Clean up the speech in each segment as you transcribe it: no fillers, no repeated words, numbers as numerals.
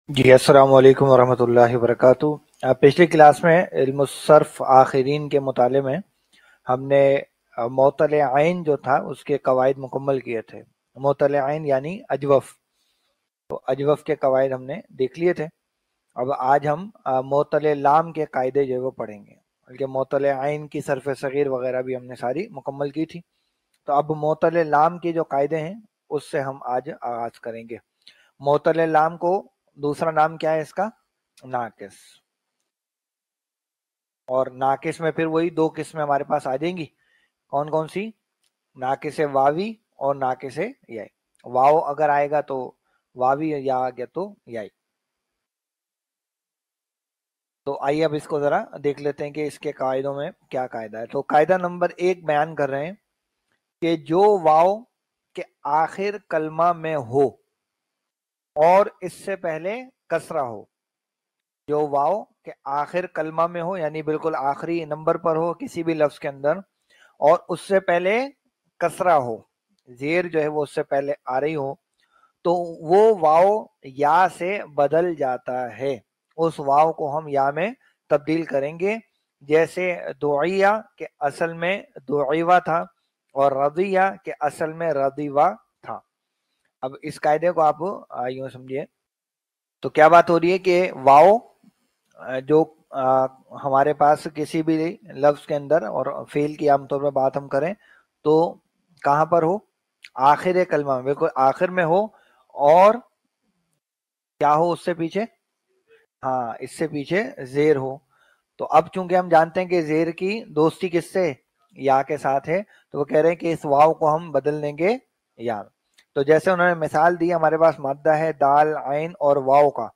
जी अस्सलाम वालेकुम वरहमतुल्लाहि वबरकातुहू। पिछली क्लास में इल्मुस्सर्फ आखिरीन के मुताले में हमने मोतल आइन जो था उसके कवायद मुकम्मल किए थे। मोतल आइन यानी अजवफ, तो अजवफ के कवायद हमने देख लिए थे। अब आज हम मोतल लाम के कायदे जो है वो पढ़ेंगे, बल्कि मोतल आइन की सरफ सगीर वगैरह भी हमने सारी मुकम्मल की थी। तो अब मोतल लाम के जो कायदे हैं उससे हम आज आगाज करेंगे। मोतल लाम को दूसरा नाम क्या है इसका? नाकिस। और नाकिस में फिर वही दो किस्में हमारे पास आ जाएंगी। कौन कौन सी? नाकिस वावी और नाकिस याई। वाव अगर आएगा तो वावी, या आ गया तो याई। तो आइए अब इसको जरा देख लेते हैं कि इसके कायदों में क्या कायदा है। तो कायदा नंबर 1 बयान कर रहे हैं कि जो वाव के आखिर कलमा में हो और इससे पहले कसरा हो, जो वाव के आखिर कलमा में हो यानी बिल्कुल आखिरी नंबर पर हो किसी भी लफ्ज के अंदर, और उससे पहले कसरा हो, जेर जो है वो उससे पहले आ रही हो, तो वो वाव या से बदल जाता है। उस वाव को हम या में तब्दील करेंगे। जैसे दुइया के असल में दुइवा था और रदिया के असल में रदीवा था। अब इस कायदे को आप यूं समझिए। तो क्या बात हो रही है कि वाव जो हमारे पास किसी भी लफ्ज के अंदर, और फेल की आमतौर पर बात हम करें तो कहां पर हो? आखिर कलमा में, बिल्कुल आखिर में हो। और क्या हो उससे पीछे? हाँ, इससे पीछे जेर हो। तो अब चूंकि हम जानते हैं कि जेर की दोस्ती किससे? या के साथ है, तो वो कह रहे हैं कि इस वाव को हम बदल देंगे या। तो जैसे उन्होंने मिसाल दी, हमारे पास मादा है दाल आइन और वाव का।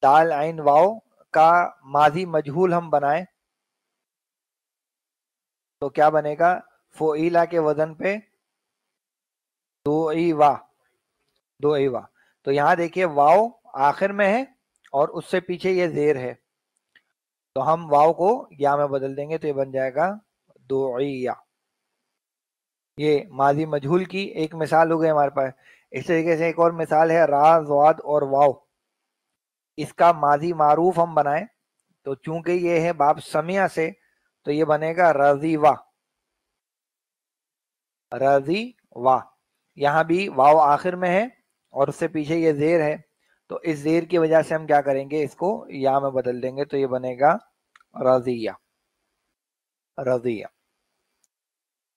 दाल आइन वाव का माजी मजहूल हम बनाए तो क्या बनेगा? फोइला के वजन पे दोईवा, दोईवा। तो यहां देखिए वाव आखिर में है और उससे पीछे ये जेर है, तो हम वाव को या में बदल देंगे तो ये बन जाएगा दोईया। ये माजी मजहूल की एक मिसाल हो गई हमारे पास। इस तरीके से एक और मिसाल है रा ज़ाद और वाव। इसका माजी मारूफ हम बनाए तो चूंकि ये है बाप समिया से, तो ये बनेगा रजीवा, रजीवा। यहाँ भी वाव आखिर में है और उससे पीछे ये जेर है, तो इस जेर की वजह से हम क्या करेंगे, इसको या में बदल देंगे तो ये बनेगा रजिया, रजिया।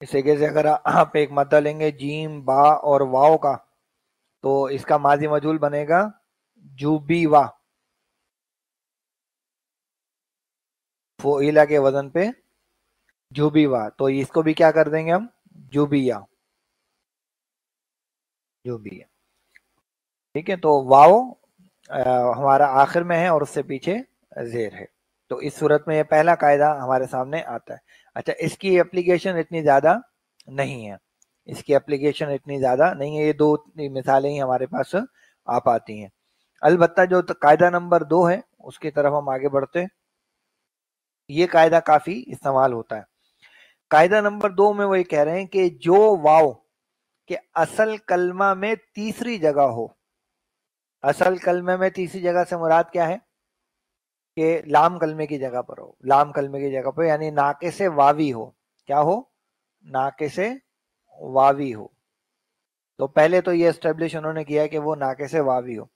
इस तरीके से अगर आप एक मद्दा लेंगे जीम बा और वाव का, तो इसका माजी मजूल बनेगा जुबीवा। फोइला के वजन पे जुबीवा, तो इसको भी क्या कर देंगे हम? जुबिया, जुबिया। ठीक है, तो वाव हमारा आखिर में है और उससे पीछे जेर है। तो इस सूरत में ये पहला कायदा हमारे सामने आता है। अच्छा, इसकी एप्लीकेशन इतनी ज्यादा नहीं है, इसकी एप्लीकेशन इतनी ज्यादा नहीं है। ये दो मिसालें ही हमारे पास आ पाती हैं। अलबत्ता जो कायदा नंबर 2 है उसकी तरफ हम आगे बढ़ते हैं। ये कायदा काफी इस्तेमाल होता है। कायदा नंबर 2 में वो ये कह रहे हैं कि जो वाव के असल कलमा में तीसरी जगह हो। असल कलमे में तीसरी जगह से मुराद क्या है? कि लाम कलमे की जगह पर हो, लाम कलमे की जगह पर, यानी नाके से वावी हो। क्या हो? नाके से वावी हो। तो पहले तो ये एस्टेब्लिश उन्होंने किया है कि वो नाके से वावी हो।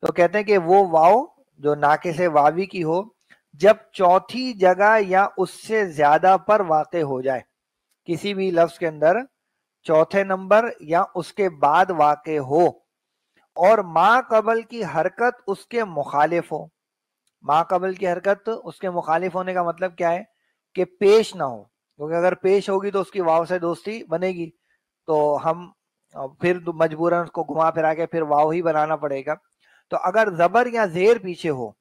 तो कहते हैं कि वो वाव जो नाके से वावी की हो, जब चौथी जगह या उससे ज्यादा पर वाक़े हो जाए, किसी भी लफ्ज के अंदर चौथे नंबर या उसके बाद वाक़े हो, और मा कबल की हरकत उसके मुखालिफ हो। माकबल की हरकत उसके मुखालिफ होने का मतलब क्या है? कि पेश ना हो, क्योंकि अगर पेश होगी तो उसकी वाव से दोस्ती बनेगी, तो हम फिर मजबूरन उसको घुमा फिरा के फिर वाव ही बनाना पड़ेगा। तो अगर जबर या जेर पीछे हो,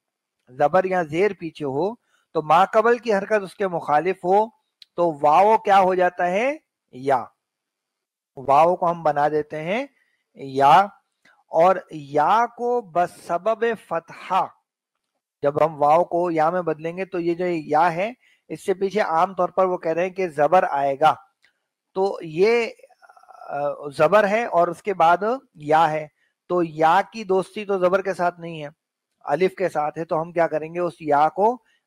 जबर या जेर पीछे हो, तो माकबल की हरकत उसके मुखालिफ हो, तो वाव क्या हो जाता है? या। वाव को हम बना देते हैं या। और या को बस सबब फतहा, जब हम वाव को या में बदलेंगे तो ये जो या है इससे पीछे आमतौर पर वो कह रहे हैं कि जबर आएगा। तो ये जबर है और उसके बाद या है, تو या की दोस्ती तो जबर के साथ नहीं है, अलिफ के साथ है, तो हम क्या करेंगे, उस या को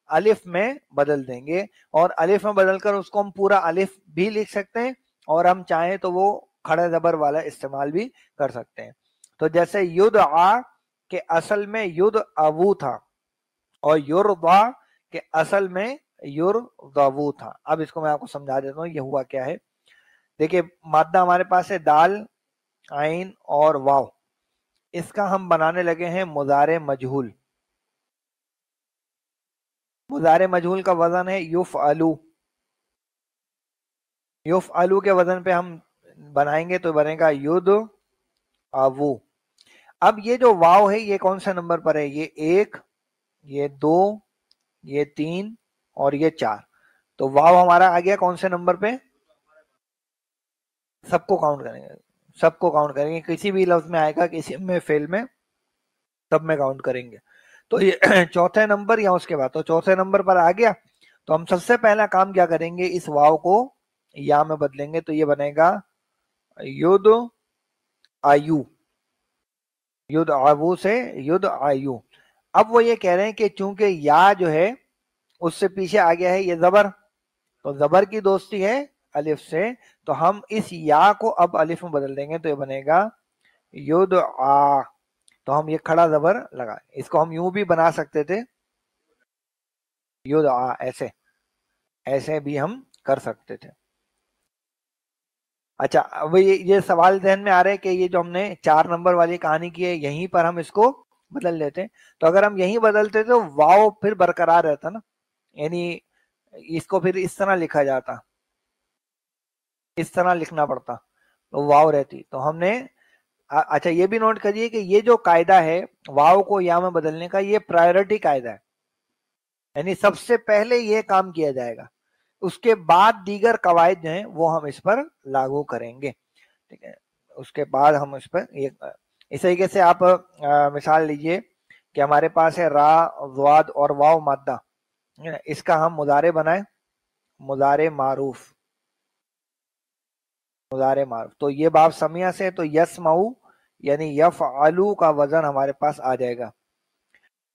अलिफ में बदल देंगे, और अलिफ में बदलकर उसको हम पूरा अलिफ भी लिख सकते हैं, और हम चाहें तो वो खड़े जबर वाला इस्तेमाल भी कर सकते हैं। तो जैसे युद आ के असल में युद अवू था, और युरदा के असल में युरदवू था। अब इसको मैं आपको समझा देता हूँ ये हुआ क्या है। देखिए मादा हमारे पास है दाल, आइन और वाव, इसका हम बनाने लगे हैं मुजारे मजहूल। मुजारे मजहूल का वजन है युफ़अलू। युफ़अलू के वजन पे हम बनाएंगे तो बनेगा युद अवू। अब ये जो वाव है ये कौन से नंबर पर है, ये 1, ये 2, ये 3 और ये 4। तो वाव हमारा आ गया कौन से नंबर पे, सबको काउंट करेंगे, सबको काउंट करेंगे, किसी भी लफ्ज में आएगा, किसी में फेल में, सब में काउंट करेंगे। तो ये चौथे नंबर या उसके बाद, तो चौथे नंबर पर आ गया। तो हम सबसे पहला काम क्या करेंगे, इस वाव को या में बदलेंगे, तो ये बनेगा युद आयु, युद आबू से युद आयु। अब वो ये कह रहे हैं कि चूंकि या जो है उससे पीछे आ गया है ये जबर, तो जबर की दोस्ती है अलिफ से, तो हम इस या को अब अलिफ में बदल देंगे, तो ये बनेगा युद आ। तो हम ये खड़ा जबर लगा, इसको हम यूं भी बना सकते थे, युद आ, ऐसे ऐसे भी हम कर सकते थे। अच्छा अब ये सवाल ध्यान में आ रहा है कि ये जो हमने 4 नंबर वाली कहानी की है यहीं पर हम इसको बदल लेते हैं। तो अगर हम यहीं बदलते तो वाव फिर बरकरार रहता ना, यानी इसको फिर इस तरह लिखा जाता, इस तरह लिखना पड़ता, तो वाव रहती। तो हमने अच्छा ये भी नोट करिए कि ये जो कायदा है वाव को या में बदलने का, ये प्रायोरिटी कायदा है, यानी सबसे पहले ये काम किया जाएगा, उसके बाद दीगर कवायद जो हैं वो हम इस पर लागू करेंगे, ठीक है। उसके बाद हम इस पर इस तरीके से आप मिसाल लीजिए कि हमारे पास है रा, ज़्वाद और वाव मादा, इसका हम मुजारे बनाए, मुजारे मारूफ, मुजारे मारूफ। तो ये बाब समिया से, तो यसमाऊ यानी यफ़अलू का वजन हमारे पास आ जाएगा।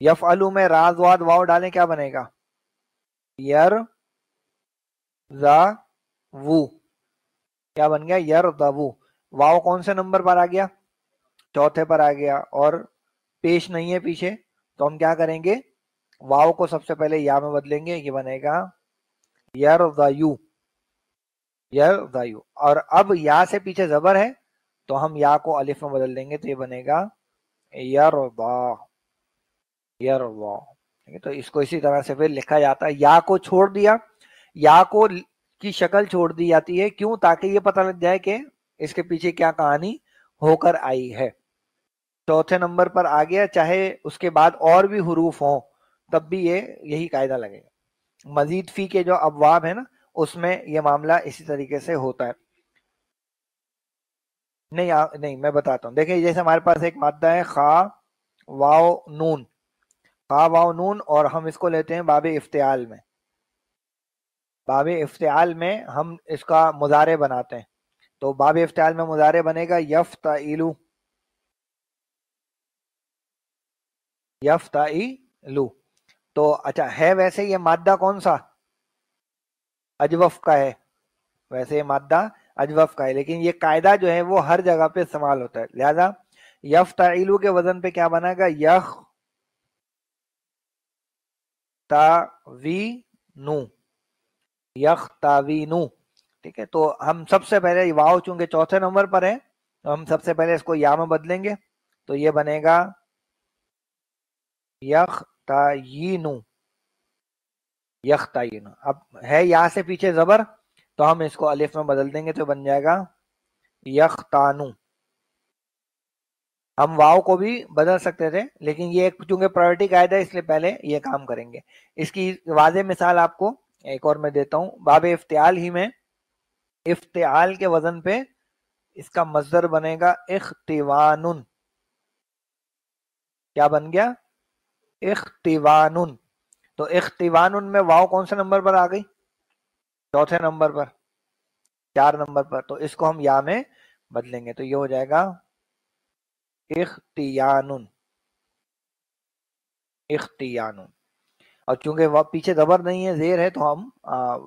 यफ़अलू में रा, ज़्वाद, वाव डालें, क्या बनेगा, यर जा वू, क्या बन गया, यर दवू। वाव कौन से नंबर पर आ गया, चौथे पर आ गया, और पेश नहीं है पीछे, तो हम क्या करेंगे, वाव को सबसे पहले या में बदलेंगे, ये बनेगा यर दायु, यर दायु। और अब या से पीछे जबर है तो हम या को अलिफ में बदल देंगे, तो ये बनेगा यरदा, यरदा, ठीक है। तो इसको इसी तरह से फिर लिखा जाता है, या को छोड़ दिया, या को की शक्ल छोड़ दी जाती है, क्यों, ताकि ये पता लग जाए कि इसके पीछे क्या कहानी होकर आई है। चौथे नंबर पर आ गया, चाहे उसके बाद और भी हुरूफ हों तब भी ये यही कायदा लगेगा। मजीद फी के जो अबवाब है ना उसमें ये मामला इसी तरीके से होता है। नहीं नहीं मैं बताता हूँ, देखिए जैसे हमारे पास एक मादा है खा वाव नून, खा वाव नून, और हम इसको लेते हैं बाबे इफ्तियाल में, बाबे इफ्तियाल में हम इसका मुजारे बनाते हैं, तो बाबे इफ्तियाल में मुजारे बनेगा यफ्ताइलू, यफ्ताइलू। तो अच्छा है वैसे ये मादा कौन सा, अजवफ का है, वैसे ये मादा अजवफ का है, लेकिन ये कायदा जो है वो हर जगह पे इस्तेमाल होता है, लिहाजा यफ्ताइलू के वजन पे क्या बनेगा, यख तावीनू, यख तावीनू, ठीक है। तो हम सबसे पहले वाव चूंकि चौथे नंबर पर है तो हम सबसे पहले इसको या में बदलेंगे, तो ये बनेगा यख तायीनू, यख तायीनू। अब है या से पीछे जबर, तो हम इसको अलिफ में बदल देंगे, तो बन जाएगा यख तानू। हम वाव को भी बदल सकते थे, लेकिन ये चूंकि प्रायोरिटी कायदा है इसलिए पहले ये काम करेंगे। इसकी वाज़ेह मिसाल आपको एक और मैं देता हूँ, बाबे इफ्तियाल ही में इफ्तियाल के वजन पे इसका मजदर बनेगा इख्तिवानुन, क्या बन गया, इख्तिवानुन। तो इख्तिवानुन में वाव कौन से नंबर पर आ गई, चौथे नंबर पर, 4 नंबर पर, तो इसको हम या में बदलेंगे, तो ये हो जाएगा इख्तियानुन, इख्तियानुन। और चूंकि वह पीछे जबर नहीं है, जेर है, तो हम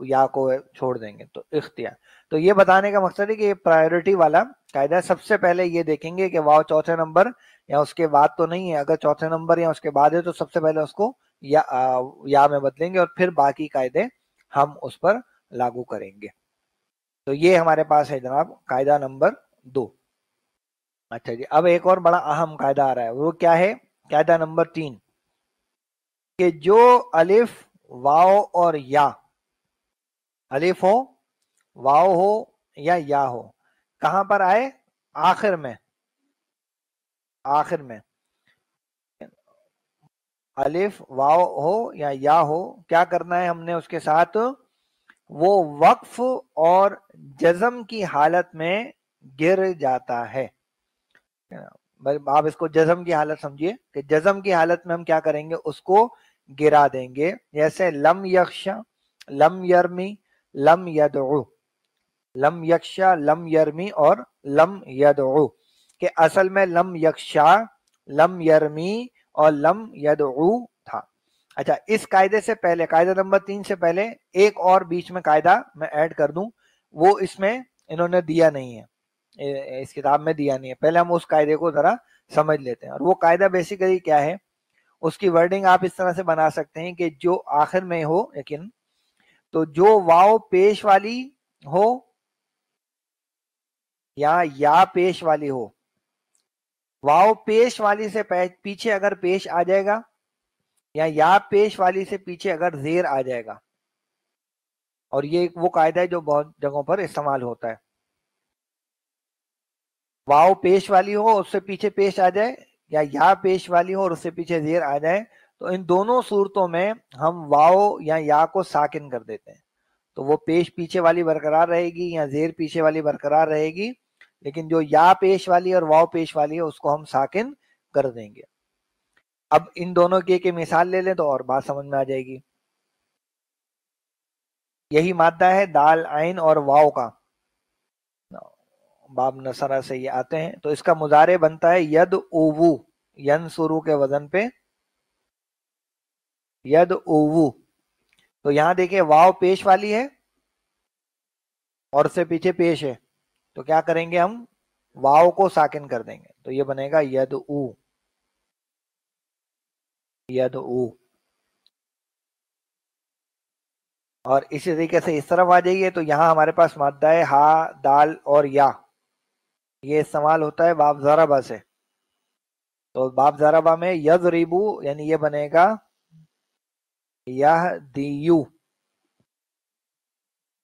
या को छोड़ देंगे, तो इख्तियार। तो ये बताने का मकसद है कि ये प्रायोरिटी वाला कायदा है। सबसे पहले ये देखेंगे कि वाव चौथे नंबर या उसके बाद तो नहीं है। अगर चौथे नंबर या उसके बाद है तो सबसे पहले उसको या में बदलेंगे और फिर बाकी कायदे हम उस पर लागू करेंगे। तो ये हमारे पास है जनाब कायदा नंबर 2। अच्छा जी, अब एक और बड़ा अहम कायदा आ रहा है, वो क्या है? कायदा नंबर 3 कि जो अलिफ, वाव और या, अलिफ हो, वाव हो या हो, कहां पर आए? आखिर में, आखिर में। अलिफ वाव हो या हो, क्या करना है हमने उसके साथ? वो वक्फ और जज्म की हालत में गिर जाता है। आप इसको जज्म की हालत समझिए कि जज्म की हालत में हम क्या करेंगे? उसको गिरा देंगे। जैसे लम यख्शा, लम यरमी, लम यदउ, लम यख्शा, लम यरमी और लम यदउ, कि असल में लम यख्शा, लम यरमी और लम यदउ था। अच्छा, इस कायदे से पहले, कायदा नंबर 3 से पहले एक और बीच में कायदा मैं ऐड कर दूं, वो इसमें इन्होंने दिया नहीं है, इस किताब में दिया नहीं है। पहले हम उस कायदे को जरा समझ लेते हैं। और वो कायदा बेसिकली क्या है, उसकी वर्डिंग आप इस तरह से बना सकते हैं कि जो आखिर में हो, लेकिन तो जो वाव पेश वाली हो या पेश वाली हो, वाव पेश वाली से पीछे अगर पेश आ जाएगा या पेश वाली से पीछे अगर जेर आ जाएगा, और ये वो कायदा है जो बहुत जगहों पर इस्तेमाल होता है, वाव पेश वाली हो उससे पीछे पेश आ जाए या पेश वाली हो और उससे पीछे जेर आ जाए, तो इन दोनों सूरतों में हम वाव या को साकिन कर देते हैं। तो वो पेश पीछे वाली बरकरार रहेगी या जेर पीछे वाली बरकरार रहेगी, लेकिन जो या पेश वाली और वाव पेश वाली है उसको हम साकिन कर देंगे। अब इन दोनों की एक मिसाल ले लें तो और बात समझ में आ जाएगी। यही मादा है दाल, आइन और वाव का, बाब नसरा से ये आते हैं। तो इसका मुजारे बनता है यद ओवू, यन शुरू के वजन पे यद ओवू। तो यहां देखिए वाव पेश वाली है और उससे पीछे पेश है, तो क्या करेंगे हम? वाव को साकिन कर देंगे, तो ये बनेगा यद ऊ, यद ऊ। और इसी तरीके से इस तरफ आ जाइए तो यहाँ हमारे पास मादा है हा, दाल और या, ये इस्तेमाल होता है बाब ज़राबा से। तो बाब ज़राबा में यज़रिबू, यानी ये बनेगा यहदियु,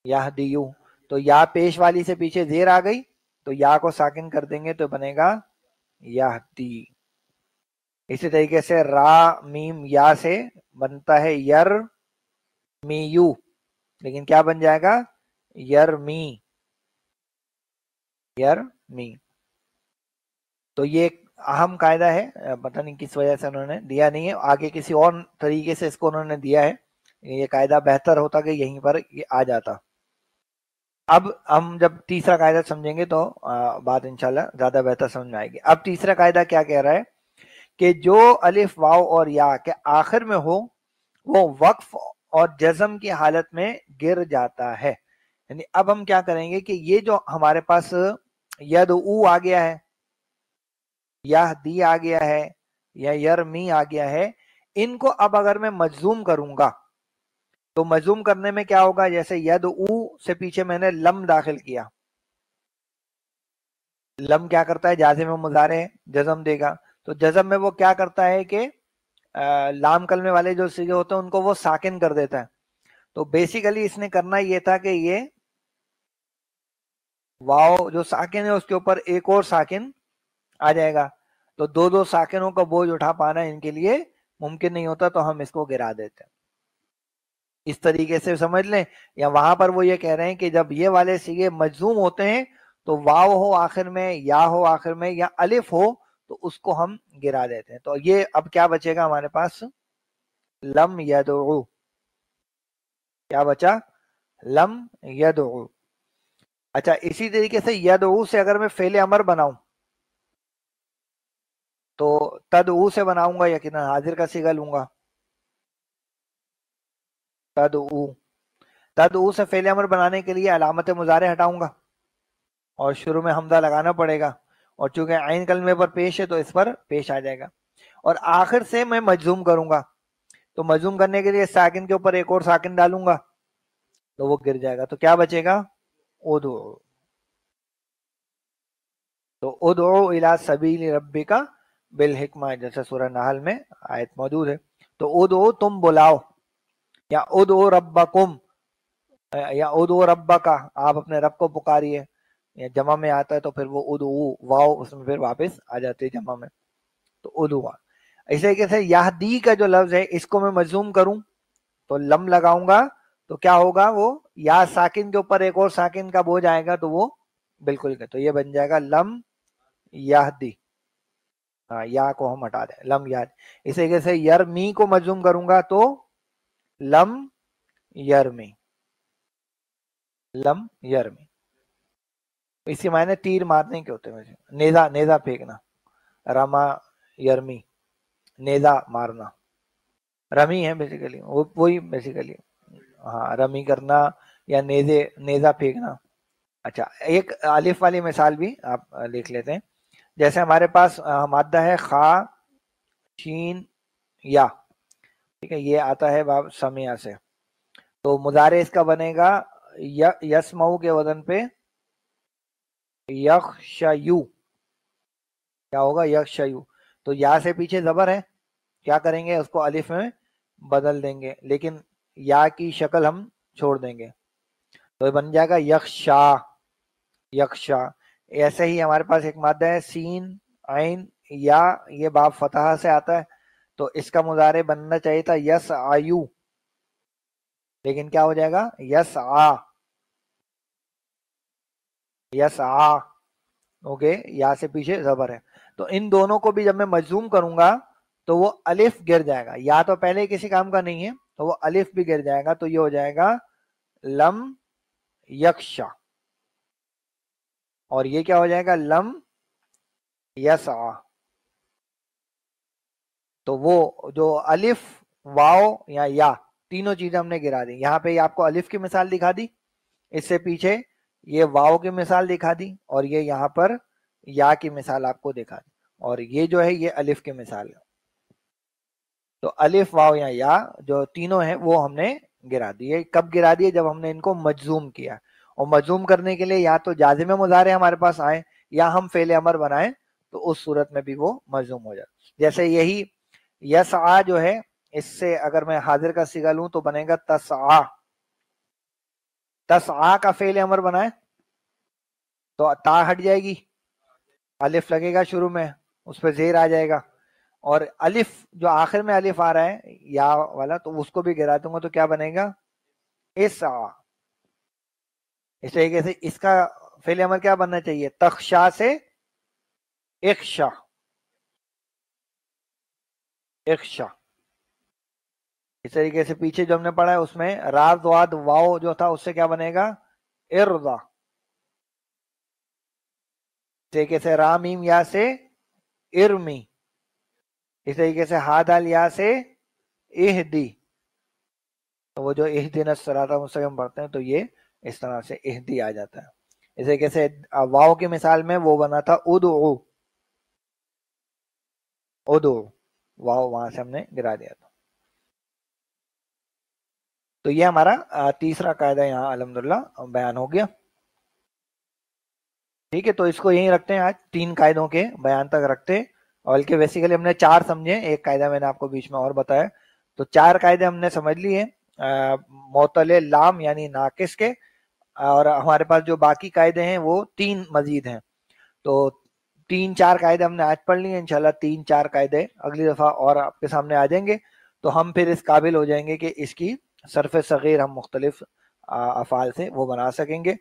यहदियु। तो या पेश वाली से पीछे जेर आ गई, तो या को साकिन कर देंगे तो बनेगा यहदी। इसी तरीके से रा मीम या से बनता है यर मीयू, लेकिन क्या बन जाएगा? यरमी, यरमी। तो ये एक अहम कायदा है, पता नहीं किस वजह से उन्होंने दिया नहीं है, आगे किसी और तरीके से इसको उन्होंने दिया है। ये कायदा बेहतर होता कि यहीं पर ये आ जाता। अब हम जब तीसरा कायदा समझेंगे तो बात इंशाल्लाह ज्यादा बेहतर समझ में आएगी। अब तीसरा कायदा क्या कह रहा है कि जो अलिफ वाव और या के आखिर में हो वो वक्फ और जज्म की हालत में गिर जाता है। यानी अब हम क्या करेंगे कि ये जो हमारे पास यद ऊ आ गया है, यह दी आ गया है या यरमी आ गया है, इनको अब अगर मैं मजलूम करूंगा तो मजलूम करने में क्या होगा? जैसे यद ऊ से पीछे मैंने लम दाखिल किया, लम क्या करता है? जाजिम में मुजारे जज्म देगा। तो जज्म में वो क्या करता है कि लाम कलमे वाले जो सीगे होते हैं उनको वो साकिन कर देता है। तो बेसिकली इसने करना ये था कि ये वाव जो साकिन है उसके ऊपर एक और साकिन आ जाएगा, तो दो दो साकिनों का बोझ उठा पाना इनके लिए मुमकिन नहीं होता, तो हम इसको गिरा देते हैं। इस तरीके से समझ लें। या वहां पर वो ये कह रहे हैं कि जब ये वाले सीगे मजलूम होते हैं तो वाव हो आखिर में, या हो आखिर में, या अलिफ हो, तो उसको हम गिरा देते हैं। तो ये अब क्या बचेगा हमारे पास? लम यदउ। क्या बचा? लम यदउ। अच्छा, इसी तरीके से यदउ से अगर मैं फेले अमर बनाऊं, تو तदऊ से बनाऊंगा यकीनन हाजिर का सीगा लूंगा। तदऊ से फेल अमर बनाने के लिए अलामत मुजारे हटाऊंगा और शुरू में हमजा लगाना पड़ेगा, और चूंकि आइन कलमे पर पेश है तो इस पर पेश आ जाएगा। और आखिर से मैं मजूम करूंगा, तो मजूम करने के लिए साकिन के ऊपर एक और साकिन डालूंगा तो वो गिर जाएगा। तो क्या बचेगा? उदू। तो उदू इला सबील रब्बिका बिल हिकमा, जैसे सूरह नहल में आयत मौजूद है। तो उदू तुम बुलाओ, या उदू रब्बकुम, या उदू रब्बका आप अपने रब को पुकारिए। या जमा में आता है तो फिर वो उदू वाओ उसमें फिर वापस आ जाती है जमा में, तो उदुआ। इसी तरीके से याहदी का जो लफ्ज है इसको मैं मजूम करूं तो लम लगाऊंगा तो क्या होगा, वो या साकिन के ऊपर एक और साकिन का बोझ आएगा तो वो बिल्कुल, तो ये बन जाएगा लम याहदी। हाँ, या को हम हटा दें, लम याद। इसी तरीके से यरमी को मजूम करूंगा तो लम यरमी, लम यरमी। इसी मायने तीर मारने के होते हैं, नेजा नेजा फेंकना, रमा यरमी, नेजा मारना, रमी है बेसिकली, वो वही बेसिकली, हाँ रमी करना या नेजे नेजा फेंकना। अच्छा, एक अलिफ वाली मिसाल भी आप लिख लेते हैं। जैसे हमारे पास मादा है खा शीन या, ठीक है, ये आता है बाब समिया से, तो मुजारे इसका बनेगा यस्मऊ के वजन पे यख्शयु। क्या होगा? यख्शयु। तो या से पीछे जबर है, क्या करेंगे, उसको अलिफ में बदल देंगे, लेकिन या की शक्ल हम छोड़ देंगे, तो ये बन जाएगा यख्शा, यख्शा। ऐसे ही हमारे पास एक मादा है सीन आइन या, ये बाब फतहा से आता है, तो इसका मुजारे बनना चाहिए था यस आयु, लेकिन क्या हो जाएगा? यस आ, यस आ। ओके, या से पीछे जबर है, तो इन दोनों को भी जब मैं मजूम करूंगा तो वो अलिफ गिर जाएगा, या तो पहले किसी काम का नहीं है तो वो अलिफ भी गिर जाएगा, तो ये हो जाएगा लम यक्षा, और ये क्या हो जाएगा? लम यसा। तो वो जो अलिफ वाओ या तीनों चीजें हमने गिरा दी। यहाँ पे आपको अलिफ की मिसाल दिखा दी, इससे पीछे ये वाओ की मिसाल दिखा दी, और ये यहाँ पर या की मिसाल आपको दिखा दी, और ये जो है ये अलिफ की मिसाल है। तो अलिफ वाव या जो तीनों हैं वो हमने गिरा दिए। कब गिरा दिए? जब हमने इनको मजूम किया, और मजूम करने के लिए या तो जाजिम मुजारे हमारे पास आए या हम फेले अमर बनाए, तो उस सूरत में भी वो मजूम हो जाए। जैसे यही यसआ जो है, इससे अगर मैं हाजिर का सिगा लूं तो बनेगा तसआ। तसआ का फेले अमर बनाए तो ता हट जाएगी, अलिफ लगेगा शुरू में, उस पर जेर आ जाएगा, और अलिफ जो आखिर में अलिफ आ रहा है या वाला, तो उसको भी गिरा दूंगा तो क्या बनेगा? इसा। इस तरीके से इसका फेल अमर क्या बनना चाहिए? तख्शा से इख्शा, इख्शा। इस तरीके से पीछे जो हमने पढ़ा है उसमें राज वाद वाओ जो था उससे क्या बनेगा? इर्दा। इस तरीके से रामीम या से इरमी, इस तरीके से हादाल या से इहदी, तो वो जो इहदिन सिरातल मुस्तकीम पढ़ते हैं तो ये इस तरह से इहदी आ जाता है। इस तरीके से वाओ की मिसाल में वो बना था उदू, उदू, वाओ वहां से हमने गिरा दिया था। तो ये हमारा तीसरा कायदा यहाँ अल्हम्दुलिल्लाह बयान हो गया। ठीक है, तो इसको यहीं रखते हैं, आज 3 कायदों के बयान तक रखते हैं, और बल्कि बेसिकली हमने 4 समझे, एक कायदा मैंने आपको बीच में और बताया, तो 4 कायदे हमने समझ लिए मोतले लाम यानी नाकिस के, और हमारे पास जो बाकी कायदे हैं वो 3 मजीद हैं। तो 3-4 कायदे हमने आज पढ़ लिए, इंशाल्लाह 3-4 कायदे अगली दफा और आपके सामने आ जाएंगे, तो हम फिर इस काबिल हो जाएंगे कि इसकी सरफ सगीर हम मुख्तलिफ अफ़ाल से वो बना सकेंगे।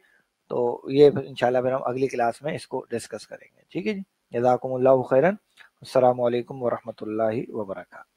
तो ये इंशाल्लाह फिर हम अगली क्लास में इसको डिस्कस करेंगे। ठीक है जी, जज़ाकुमुल्लाहु खैरन, अस्सलामु अलैकुम व रहमतुल्लाहि व बरकातहू।